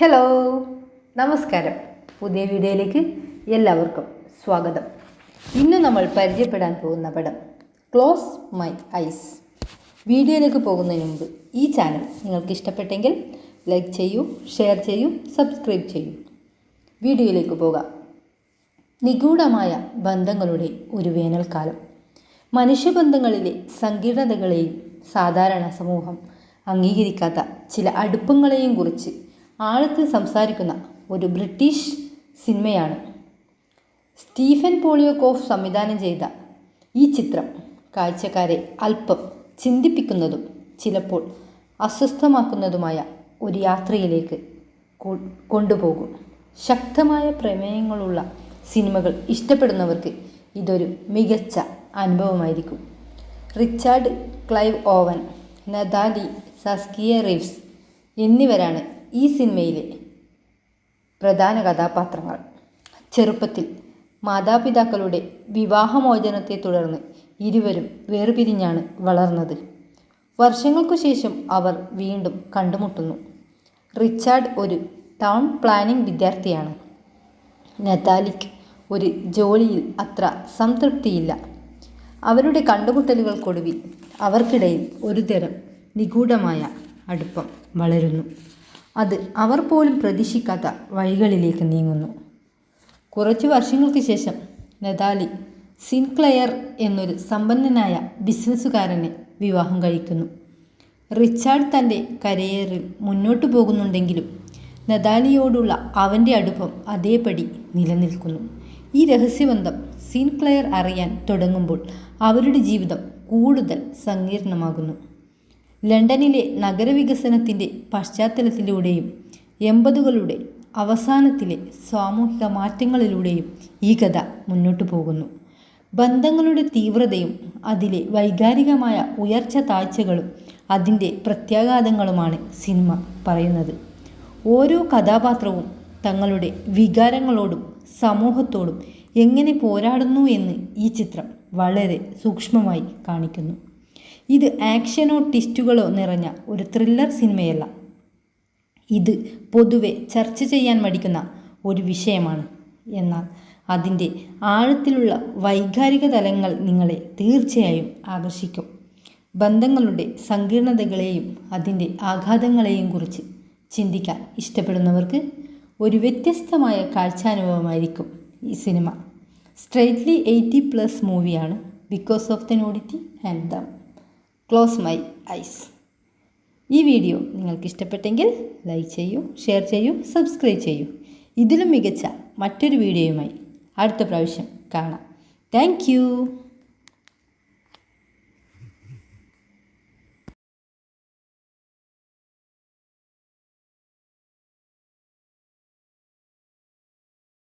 Hello, നമസ്കാരം. പുതിയ വീഡിയോയിലേക്ക് എല്ലാവർക്കും സ്വാഗതം. ഇന്ന് നമ്മൾ പരിചയപ്പെടാൻ പോകുന്ന പടം ക്ലോസ് മൈ ഐസ്. വീഡിയോയിലേക്ക് പോകുന്നതിന് മുമ്പ് ഈ ചാനൽ നിങ്ങൾക്ക് ഇഷ്ടപ്പെട്ടെങ്കിൽ ലൈക്ക് ചെയ്യൂ, ഷെയർ ചെയ്യൂ, സബ്സ്ക്രൈബ് ചെയ്യൂ. വീഡിയോയിലേക്ക് പോകാം. നിഗൂഢമായ ബന്ധങ്ങളുടെ ഒരു വേനൽക്കാലം. മനുഷ്യബന്ധങ്ങളിലെ സങ്കീർണതകളെയും സാധാരണ സമൂഹം അംഗീകരിക്കാത്ത ചില അടുപ്പങ്ങളെയും കുറിച്ച് ആഴത്തിൽ സംസാരിക്കുന്ന ഒരു ബ്രിട്ടീഷ് സിനിമയാണ്. സ്റ്റീഫൻ പോളിയോക്കോഫ് സംവിധാനം ചെയ്ത ഈ ചിത്രം കാഴ്ചക്കാരെ അല്പം ചിന്തിപ്പിക്കുന്നതും ചിലപ്പോൾ അസ്വസ്ഥമാക്കുന്നതുമായ ഒരു യാത്രയിലേക്ക് കൊണ്ടുപോകും. ശക്തമായ പ്രമേയങ്ങളുള്ള സിനിമകൾ ഇഷ്ടപ്പെടുന്നവർക്ക് ഇതൊരു മികച്ച അനുഭവമായിരിക്കും. Richard Clive Owen, Natalie Saskia Reeves എന്നിവരാണ് ഈ സിനിമയിലെ പ്രധാന കഥാപാത്രങ്ങൾ. ചെറുപ്പത്തിൽ മാതാപിതാക്കളുടെ വിവാഹമോചനത്തെ തുടർന്ന് ഇരുവരും വേർപിരിഞ്ഞാണ് വളർന്നത്. വർഷങ്ങൾക്കു ശേഷം അവർ വീണ്ടും കണ്ടുമുട്ടുന്നു. റിച്ചാർഡ് ഒരു ടൗൺ പ്ലാനിംഗ് വിദ്യാർത്ഥിയാണ്. നതാലിക്ക് ഒരു ജോലിയിൽ അത്ര സംതൃപ്തിയില്ല. അവരുടെ കണ്ടുമുട്ടലുകൾക്കൊടുവിൽ അവർക്കിടയിൽ ഒരുതരം നിഗൂഢമായ അടുപ്പം വളരുന്നു. അത് അവർ പോലും പ്രതീക്ഷിക്കാത്ത വഴികളിലേക്ക് നീങ്ങുന്നു. കുറച്ചു വർഷങ്ങൾക്ക് ശേഷം നതാലി സിൻക്ലെയർ എന്നൊരു സമ്പന്നനായ ബിസിനസ്സുകാരനെ വിവാഹം കഴിക്കുന്നു. റിച്ചാർഡ് തൻ്റെ കരിയറിൽ മുന്നോട്ടു പോകുന്നുണ്ടെങ്കിലും നതാലിയോടുള്ള അവൻ്റെ അടുപ്പം അതേപടി നിലനിൽക്കുന്നു. ഈ രഹസ്യബന്ധം സിൻക്ലെയർ അറിയാൻ തുടങ്ങുമ്പോൾ അവരുടെ ജീവിതം കൂടുതൽ സങ്കീർണമാകുന്നു. ലണ്ടനിലെ നഗരവികസനത്തിൻ്റെ പശ്ചാത്തലത്തിലൂടെയും 80കളുടെ അവസാനത്തിലെ സാമൂഹിക മാറ്റങ്ങളിലൂടെയും ഈ കഥ മുന്നോട്ടു പോകുന്നു. ബന്ധങ്ങളുടെ തീവ്രതയും അതിലെ വൈകാരികമായ ഉയർച്ച താഴ്ചകളും അതിൻ്റെ പ്രത്യാഘാതങ്ങളുമാണ് സിനിമ പറയുന്നത്. ഓരോ കഥാപാത്രവും തങ്ങളുടെ വികാരങ്ങളോടും സമൂഹത്തോടും എങ്ങനെ പോരാടുന്നു എന്ന് ഈ ചിത്രം വളരെ സൂക്ഷ്മമായി കാണിക്കുന്നു. ഇത് ആക്ഷനോ ട്വിസ്റ്റുകളോ നിറഞ്ഞ ഒരു ത്രില്ലർ സിനിമയല്ല. ഇത് പൊതുവെ ചർച്ച ചെയ്യാൻ മടിക്കുന്ന ഒരു വിഷയമാണ്. എന്നാൽ അതിൻ്റെ ആഴത്തിലുള്ള വൈകാരിക തലങ്ങൾ നിങ്ങളെ തീർച്ചയായും ആകർഷിക്കും. ബന്ധങ്ങളുടെ സങ്കീർണതകളെയും അതിൻ്റെ ആഘാതങ്ങളെയും കുറിച്ച് ചിന്തിക്കാൻ ഇഷ്ടപ്പെടുന്നവർക്ക് ഒരു വ്യത്യസ്തമായ കാഴ്ചാനുഭവമായിരിക്കും ഈ സിനിമ. സ്ട്രൈറ്റ്ലി 80+ മൂവിയാണ്. Because of the nudity and the close my eyes. ഈ വീഡിയോ നിങ്ങൾക്ക് ഇഷ്ടപ്പെട്ടെങ്കിൽ ലൈക്ക് ചെയ്യൂ, ഷെയർ ചെയ്യൂ, സബ്സ്ക്രൈബ് ചെയ്യൂ. ഇതിലും മികച്ച മറ്റൊരു വീഡിയോയുമായി അടുത്ത പ്രാവശ്യം കാണാം. Thank you.